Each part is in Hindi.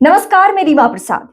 नमस्कार, मैं रीमा प्रसाद।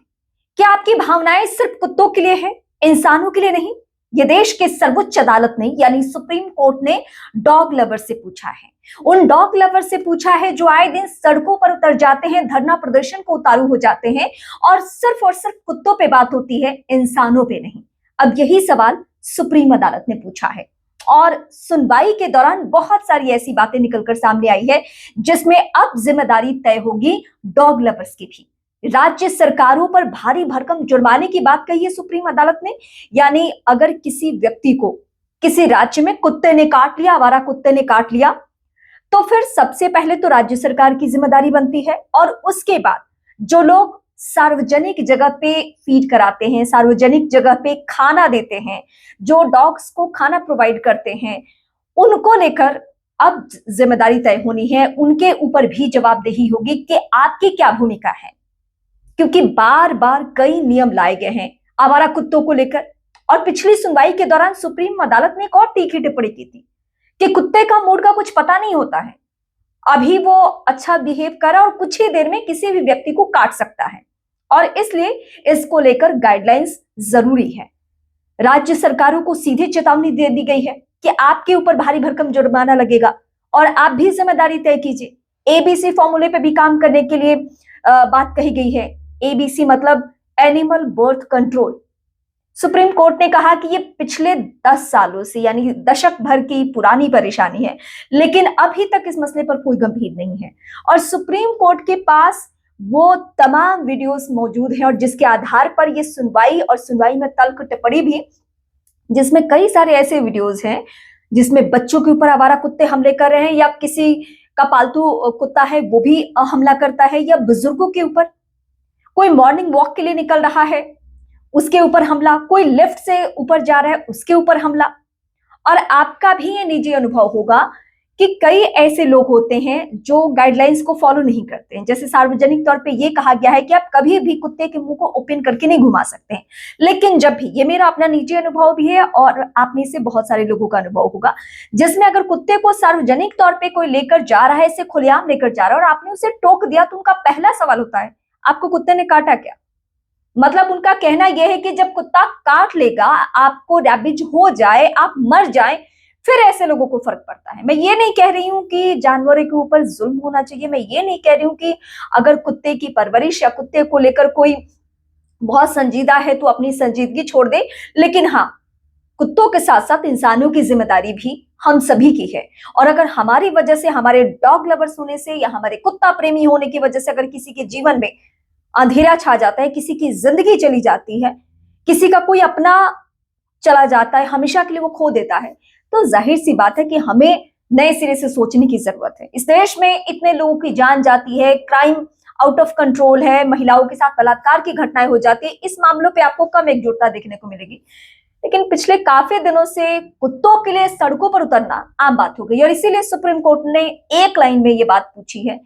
क्या आपकी भावनाएं सिर्फ कुत्तों के लिए है, इंसानों के लिए नहीं? ये देश के सर्वोच्च अदालत ने यानी सुप्रीम कोर्ट ने डॉग लवर से पूछा है। उन डॉग लवर से पूछा है जो आए दिन सड़कों पर उतर जाते हैं, धरना प्रदर्शन को उतारू हो जाते हैं और सिर्फ कुत्तों पे बात होती है, इंसानों पे नहीं। अब यही सवाल सुप्रीम अदालत ने पूछा है और सुनवाई के दौरान बहुत सारी ऐसी बातें निकलकर सामने आई है जिसमें अब जिम्मेदारी तय होगी डॉग लवर्स की भी। राज्य सरकारों पर भारी भरकम जुर्माने की बात कही है सुप्रीम अदालत ने। यानी अगर किसी व्यक्ति को किसी राज्य में कुत्ते ने काट लिया, आवारा कुत्ते ने काट लिया, तो फिर सबसे पहले तो राज्य सरकार की जिम्मेदारी बनती है और उसके बाद जो लोग सार्वजनिक जगह पे फीड कराते हैं, सार्वजनिक जगह पे खाना देते हैं, जो डॉग्स को खाना प्रोवाइड करते हैं, उनको लेकर अब जिम्मेदारी तय होनी है। उनके ऊपर भी जवाबदेही होगी कि आपकी क्या भूमिका है, क्योंकि बार बार कई नियम लाए गए हैं आवारा कुत्तों को लेकर। और पिछली सुनवाई के दौरान सुप्रीम अदालत ने एक और तीखी टिप्पणी की थी कि कुत्ते का मूड का कुछ पता नहीं होता है, अभी वो अच्छा बिहेव करा और कुछ ही देर में किसी भी व्यक्ति को काट सकता है और इसलिए इसको लेकर गाइडलाइंस जरूरी है। राज्य सरकारों को सीधे चेतावनी दे दी गई है कि आपके ऊपर भारी भरकम जुर्माना लगेगा और आप भी जिम्मेदारी तय कीजिए। एबीसी फॉर्मूले पे भी काम करने के लिए बात कही गई है। एबीसी मतलब animal birth control. Supreme court ने कहा कि ये पिछले 10 सालों से यानी दशक भर की पुरानी परेशानी है, लेकिन अभी तक इस मसले पर कोई गंभीर नहीं है और सुप्रीम कोर्ट के पास वो तमाम वीडियोस मौजूद हैं और जिसके आधार पर ये सुनवाई में तल्ख टिप्पणी भी, जिसमें कई सारे ऐसे वीडियोस हैं जिसमें बच्चों के ऊपर आवारा कुत्ते हमले कर रहे हैं या किसी का पालतू कुत्ता है वो भी हमला करता है, या बुजुर्गों के ऊपर, कोई मॉर्निंग वॉक के लिए निकल रहा है उसके ऊपर हमला, कोई लिफ्ट से ऊपर जा रहा है उसके ऊपर हमला। और आपका भी ये निजी अनुभव होगा कि कई ऐसे लोग होते हैं जो गाइडलाइंस को फॉलो नहीं करते हैं। जैसे सार्वजनिक तौर पे ये कहा गया है कि आप कभी भी कुत्ते के मुंह को ओपन करके नहीं घुमा सकते हैं, लेकिन जब भी, ये मेरा अपना निजी अनुभव भी है और आप में से बहुत सारे लोगों का अनुभव होगा, जिसमें अगर कुत्ते को सार्वजनिक तौर पे कोई लेकर जा रहा है, इसे खुलेआम लेकर जा रहा है और आपने उसे टोक दिया, तो उनका पहला सवाल होता है आपको कुत्ते ने काटा क्या? मतलब उनका कहना यह है कि जब कुत्ता काट लेगा, आपको रैबिज हो जाए, आप मर जाए, फिर ऐसे लोगों को फर्क पड़ता है। मैं ये नहीं कह रही हूं कि जानवरों के ऊपर जुल्म होना चाहिए, मैं ये नहीं कह रही हूं कि अगर कुत्ते की परवरिश या कुत्ते को लेकर कोई बहुत संजीदा है तो अपनी संजीदगी छोड़ दे, लेकिन हाँ, कुत्तों के साथ साथ इंसानों की जिम्मेदारी भी हम सभी की है। और अगर हमारी वजह से, हमारे डॉग लवर्स होने से या हमारे कुत्ता प्रेमी होने की वजह से अगर किसी के जीवन में अंधेरा छा जाता है, किसी की जिंदगी चली जाती है, किसी का कोई अपना चला जाता है, हमेशा के लिए वो खो देता है, तो जाहिर सी बात है कि हमें नए सिरे से सोचने की जरूरत है। इस देश में इतने लोगों की जान जाती है, क्राइम आउट ऑफ कंट्रोल है, महिलाओं के साथ बलात्कार की घटनाएं हो जाती है, इस मामलों पे आपको कम एकजुटता देखने को मिलेगी। लेकिन पिछले काफी दिनों से कुत्तों के लिए सड़कों पर उतरना आम बात हो गई और इसीलिए सुप्रीम कोर्ट ने एक लाइन में ये बात पूछी है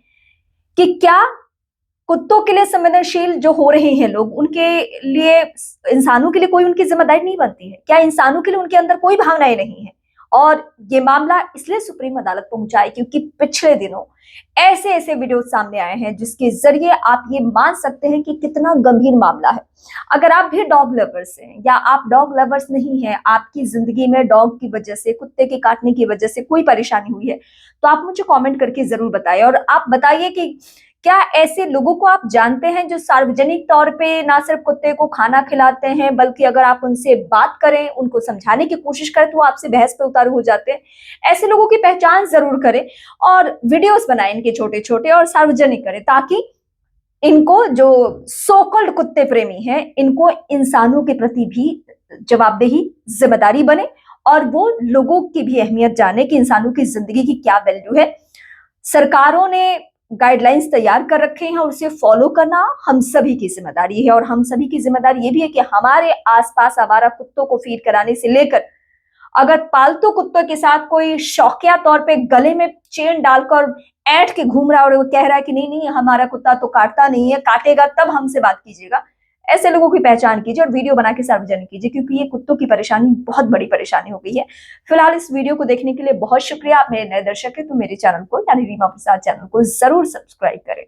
कि क्या कुत्तों के लिए संवेदनशील जो हो रहे हैं लोग, उनके लिए, इंसानों के लिए कोई उनकी जिम्मेदारी नहीं बनती है क्या? इंसानों के लिए उनके अंदर कोई भावनाएं नहीं है? और ये मामला इसलिए सुप्रीम अदालत पहुंचा है क्योंकि पिछले दिनों ऐसे ऐसे वीडियो सामने आए हैं जिसके जरिए आप ये मान सकते हैं कि कितना गंभीर मामला है। अगर आप भी डॉग लवर्स हैं या आप डॉग लवर्स नहीं हैं, आपकी जिंदगी में डॉग की वजह से, कुत्ते के काटने की वजह से कोई परेशानी हुई है, तो आप मुझे कमेंट करके जरूर बताइए और आप बताइए कि क्या ऐसे लोगों को आप जानते हैं जो सार्वजनिक तौर पे ना सिर्फ कुत्ते को खाना खिलाते हैं, बल्कि अगर आप उनसे बात करें, उनको समझाने की कोशिश करें, तो वो आपसे बहस पे उतारू हो जाते हैं। ऐसे लोगों की पहचान जरूर करें और वीडियोस बनाएं इनके छोटे छोटे और सार्वजनिक करें, ताकि इनको, जो सो कॉल्ड कुत्ते प्रेमी हैं, इनको इंसानों के प्रति भी जवाबदेही, जिम्मेदारी बने और वो लोगों की भी अहमियत जाने कि इंसानों की जिंदगी की क्या वैल्यू है। सरकारों ने गाइडलाइंस तैयार कर रखे हैं और उसे फॉलो करना हम सभी की जिम्मेदारी है। और हम सभी की जिम्मेदारी ये भी है कि हमारे आसपास आवारा कुत्तों को फीड कराने से लेकर अगर पालतू कुत्तों के साथ कोई शौकिया तौर पे गले में चेन डालकर ऐंठ के घूम रहा है और वो कह रहा है कि नहीं नहीं हमारा कुत्ता तो काटता नहीं है, काटेगा तब हमसे बात कीजिएगा, ऐसे लोगों की पहचान कीजिए और वीडियो बना के सार्वजनिक कीजिए, क्योंकि ये कुत्तों की परेशानी बहुत बड़ी परेशानी हो गई है। फिलहाल इस वीडियो को देखने के लिए बहुत शुक्रिया। आप मेरे नए दर्शक हैं तो मेरे चैनल को यानी रीमा प्रसाद चैनल को जरूर सब्सक्राइब करें।